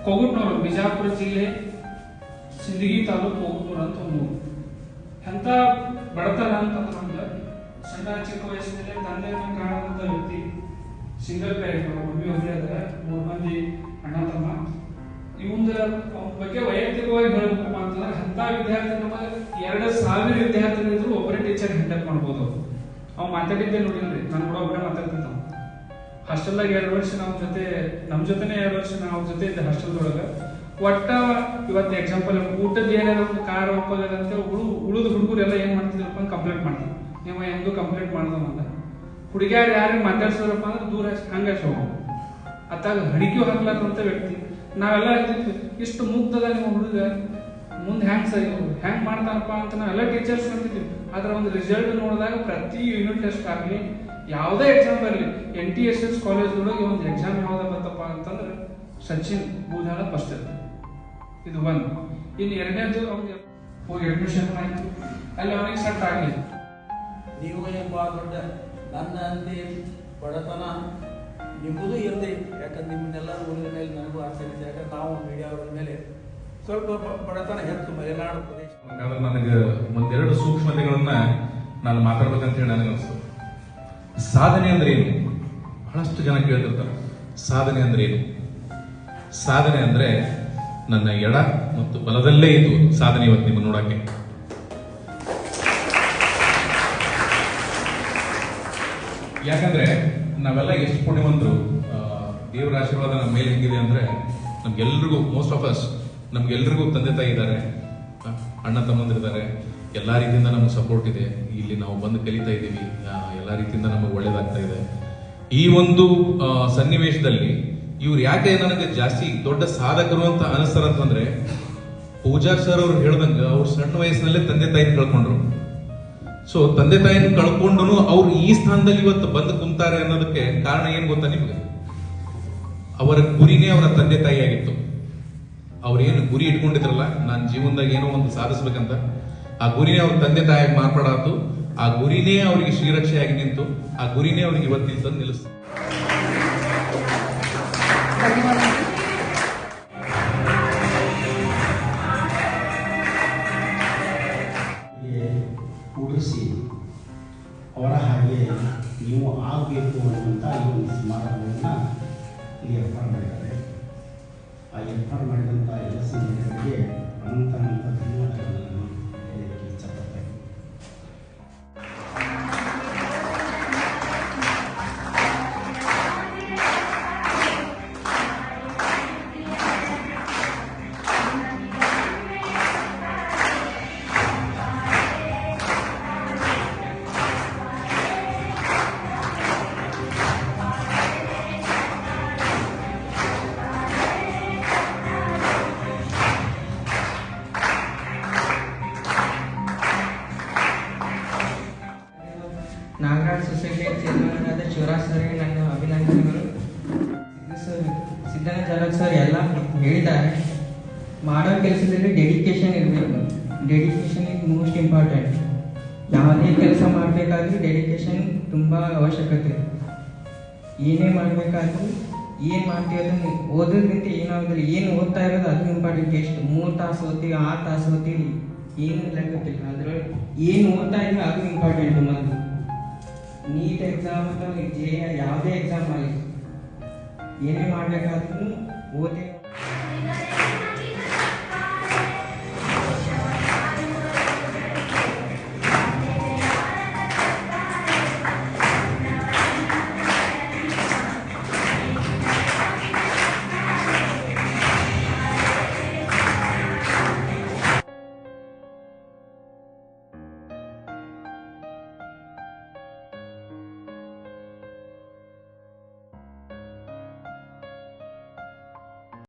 ಪೊಗುಟ್ನೂರು, ಬಿಜಾಪುರ ಜಿಲ್ಲೆ ಸಿಂದಗಿ ತಾಲೂಕು ಪೊಗುಟ್ನೂರು ಅಂತ ಒಂದು ಎಂತ ಬಡತನ ಅಂತಂದ್ರೆ ನಮ್ದು ಸಣ್ಣ ಚಿಕ್ಕ ವಯಸ್ಸಿನಲ್ಲಿ ತಂದೆಯನ್ನು ಕಾಣದಂತ ವ್ಯಕ್ತಿ, ಸಿಂಗಲ್ ಪೇರೆಂಟ್, ಒಬ್ಬರೇ ಅದ, 3 ಮಂದಿ ಅಣ್ಣ ತಮ್ಮ. ಇವಂದ ಅವನ ಬಗ್ಗೆ ವೈಯಕ್ತಿಕವಾಗಿ ಹೇಳ್ಬೇಕಪ್ಪ ಅಂತಂದ್ರೆ ಅಂತ ವಿದ್ಯಾರ್ಥಿ ನಮಗೆ 2000 ವಿದ್ಯಾರ್ಥಿಗಳಿದ್ರು ಒಬ್ಬರೇ ಟೀಚರ್ ಹ್ಯಾಂಡಲ್ ಮಾಡ್ಬೋದು. ಅವ್ ಮಾತಾಡಿದ್ದೆ ನೋಡಿಲ್ರಿ, ನಾನು ಕೂಡ ಒಬ್ಬರೇ ಮಾತಾಡ್ತಿದ್ದ. ಹಾಸ್ಟೆಲ್ದಾಗ 2 ವರ್ಷ ನಮ್ಮ ಜೊತೆನೆ 2 ವರ್ಷ ನಾವು ಜೊತೆ ಇದ್ದೆ ಹಾಸ್ಟೆಲ್ದೊಳಗೆ. ಒಟ್ಟ ಇವತ್ತು ಎಕ್ಸಾಂಪಲ್ ಊಟದ ಏನಾರ ಒಂದು ಕಾರ್ ಒಪ್ಪದಂತೆ ಉಳಿದ ಹುಡುಗರು ಎಲ್ಲ ಏನ್ ಮಾಡ್ತಿದ್ರಪ್ಪ ಅಂತ ಕಂಪ್ಲೇಂಟ್ ಮಾಡ್ತಾರೆ. ನೀವು ಹೆಂಗೂ ಕಂಪ್ಲೇಂಟ್ ಮಾಡ್ದವಂದ ಹುಡುಗಿಯಾರು ಯಾರು ಮಾತಾಡ್ಸೋರಪ್ಪ ಅಂದ್ರೆ ದೂರ ಹಂಗ ಶೋ ಅತ್ತಾಗ ಹಡಿಕೆ ಹಾಕ್ಲಾರಂತ ವ್ಯಕ್ತಿ. ನಾವೆಲ್ಲ ಹೇಳ್ತಿದ್ವಿ ಇಷ್ಟು ಮುಗ್ಧದ ನಿಮ್ಮ ಹುಡುಗ ಮುಂದೆ ಹೆಂಗ್ ಮಾಡ್ತಾನಪ್ಪ ಅಂತ ನಾವೆಲ್ಲ ಟೀಚರ್ಸ್ ಅಂತಿದ್ವಿ. ಆದ್ರೆ ಒಂದು ರಿಸಲ್ಟ್ ನೋಡಿದಾಗ ಪ್ರತಿ ಯೂನಿಟ್ ಟೆಸ್ಟ್ ಆಗಲಿ ಯಾವುದೇ ಎಕ್ಸಾಮ್ ಬರಲಿ NTSS ಕಾಲೇಜ್ದೊಳಗೆ ಒಂದು ಎಕ್ಸಾಮ್ ಯಾವ್ದು ಬರ್ತಪ್ಪ ಅಂತಂದ್ರೆ ಸಚಿನ್ ಬೂದಾಳ ಫಸ್ಟ್ ಇರ್ತದೆ. ಇದು ಒಂದು. ಇನ್ನು ಎರಡನೇದು ಅವ್ನಿಗೆ ಹೋಗಿ ಅಡ್ಮಿಷನ್ ಆಯ್ತು, ಅಲ್ಲಿ ಅವನಿಗೆ ಸೆಟ್ ಆಗಲಿ. ನೀವು ಎಂಬ ದೊಡ್ಡ ನನ್ನ ಅಂತೆ ಬಡತನ ನಿಮ್ಮದು ಇರದೆ, ಯಾಕಂದ್ರೆ ನಿಮ್ಮನ್ನೆಲ್ಲ ಊರಿನ ಮೇಲೆ ನನಗೂ ಆಸೆ ಇದೆ. ಯಾಕಂದ್ರೆ ನಾವು ಮೀಡಿಯಾ ಊರಿನ ಮೇಲೆ ಸ್ವಲ್ಪ ಬಡತನ ಹೆಚ್ಚು ಮಲೆನಾಡು ಪ್ರದೇಶ. ನನಗೆ ಒಂದೆರಡು ಸೂಕ್ಷ್ಮತೆಗಳನ್ನ ನಾನು ಮಾತಾಡ್ಬೇಕಂತ ಹೇಳಿ ನನಗೆ ಅನಿಸ್ತು. ಸಾಧನೆ ಅಂದ್ರೆ ಏನು? ಬಹಳಷ್ಟು ಜನ ಕೇಳ್ತಿರ್ತಾರೆ ಸಾಧನೆ ಅಂದ್ರೆ ಏನು. ಸಾಧನೆ ಅಂದ್ರೆ ನನ್ನ ಎಡ ಮತ್ತು ಬಲದಲ್ಲೇ ಇದ್ದು ಸಾಧನೆ ಇವತ್ತು ನಿಮ್ಮ ನೋಡಕ್ಕೆ. ಯಾಕಂದ್ರೆ ನಾವೆಲ್ಲ ಎಷ್ಟು ಪುಣ್ಯವಂತರು, ದೇವರ ಆಶೀರ್ವಾದ ನಮ್ಮ ಮೇಲೆ ಹೆಂಗಿದೆ ಅಂದ್ರೆ ನಮ್ಗೆಲ್ರಿಗೂ ಮೋಸ್ಟ್ ಆಫ್ ಅಸ್ ನಮ್ಗೆಲ್ರಿಗೂ ತಂದೆ ತಾಯಿ ಇದ್ದಾರೆ, ಅಣ್ಣ ತಮ್ಮಂದಿರಿದ್ದಾರೆ, ಎಲ್ಲಾ ರೀತಿಯಿಂದ ನಮ್ಗೆ ಸಪೋರ್ಟ್ ಇದೆ. ಇಲ್ಲಿ ನಾವು ಬಂದು ಕಲಿತಾ ಇದ್ದೀವಿ, ಎಲ್ಲಾ ರೀತಿಯಿಂದ ನಮಗೆ ಒಳ್ಳೇದಾಗ್ತಾ ಇದೆ. ಈ ಒಂದು ಸನ್ನಿವೇಶದಲ್ಲಿ ಇವ್ರು ಯಾಕೆ ನನಗೆ ಜಾಸ್ತಿ ದೊಡ್ಡ ಸಾಧಕರು ಅಂತ ಅನಿಸ್ತಾರಂತಂದ್ರೆ, ಪೂಜಾರ್ ಸರ್ ಅವ್ರು ಹೇಳ್ದಂಗ ಅವ್ರು ಸಣ್ಣ ವಯಸ್ಸಿನಲ್ಲೇ ತಂದೆ ತಾಯಿನ ಕಳ್ಕೊಂಡ್ರು. ಸೊ ತಂದೆ ತಾಯಿನ ಕಳ್ಕೊಂಡು ಅವ್ರು ಈ ಸ್ಥಾನದಲ್ಲಿ ಇವತ್ತು ಬಂದು ಕುಂತಾರೆ ಅನ್ನೋದಕ್ಕೆ ಕಾರಣ ಏನ್ ಗೊತ್ತಾ ನಿಮ್ಗೆ? ಅವರ ಗುರಿನೇ ಅವರ ತಂದೆ ತಾಯಿ ಆಗಿತ್ತು. ಅವ್ರೇನು ಗುರಿ ಇಟ್ಕೊಂಡಿದ್ರಲ್ಲ, ನಾನು ಜೀವನದಾಗ ಏನೋ ಒಂದು ಸಾಧಿಸ್ಬೇಕಂತ, ಆ ಗುರಿನೇ ಅವ್ರ ತಂದೆ ತಾಯಿಯಾಗಿ ಮಾರ್ಪಾಡಾತು. ಆ ಗುರಿನೇ ಅವರಿಗೆ ಶ್ರೀರಕ್ಷೆಯಾಗಿ ನಿಂತು, ಆ ಗುರಿನೇ ಅವ್ರಿಗೆ ಇವತ್ತಿನ ತಂದು ನಿಲ್ಲಿಸ್ತು. ಕೂಡಿಸಿ ಅವರ ಹಾಗೆ ನೀವು ಆಗಬೇಕು ಅನ್ನುವಂಥ ಈ ಒಂದು ಸಮಾರಂಭವನ್ನು ಇಲ್ಲಿ ಏರ್ಪಾಡು ಮಾಡಿದ್ದಾರೆ. ಆ ಏರ್ಪಾಡು ಮಾಡಿದಂಥ ಎಲ್ಲ ಸಿಬ್ಬಂದಿಗಳಿಗೆ ಅನಂತ ಧನ್ಯವಾದಗಳನ್ನು ನಾನು ಹೇಳಲಿಕ್ಕೆ ಇಚ್ಛಪಡ್ತೇನೆ. ನಾಗರಾಜ್ ಸೊಸೈಟಿ ಚೇರ್ಮನ್ ಆದ ಶಿವರಾಜ್ ಸರ್ಗೆ ನನ್ನ ಅಭಿನಂದನೆಗಳು. ಸಿದ್ದಣ್ಣ ಜಾರಕ್ ಸರ್ ಎಲ್ಲ ಹೇಳಿದ್ದಾರೆ. ಮಾಡೋ ಕೆಲಸದಲ್ಲಿ ಡೆಡಿಕೇಶನ್ ಇರಬೇಕು. Dedication is most important. ಯಾವುದೇ ಕೆಲಸ ಮಾಡಬೇಕಾದ್ರೂ ಡೆಡಿಕೇಶನ್ ತುಂಬ ಅವಶ್ಯಕತೆ. ಏನೇ ಮಾಡಬೇಕಾದ್ರೂ ಏನು ಮಾಡ್ತೀವಿ ಅದನ್ನು ಓದೋದ್ರಿಂದ ಏನಾಗೋದಿಲ್ಲ. ಏನು ಓದ್ತಾ ಇರೋದು ಅದು ಇಂಪಾರ್ಟೆಂಟ್. ಎಷ್ಟು 3 ತಾಸು ಓದ್ತೀವಿ, 6 ತಾಸು ಓದ್ತೀವಿ, ಏನು ಲೆಕ್ಕತ್ತಿಲ್ಲ. ಅದರೊಳಗೆ ಏನು ಓದ್ತಾ ಇದ್ದೀವಿ ಅದು ಇಂಪಾರ್ಟೆಂಟು. ಮೊದಲು ನೀಟ್ ಎಕ್ಸಾಮ್ ಅಥವಾ ಯಾವುದೇ ಎಕ್ಸಾಮ್ ಆಗಲಿ ಏನೇ ಮಾಡಬೇಕಾದ್ರೂ ಓದಿ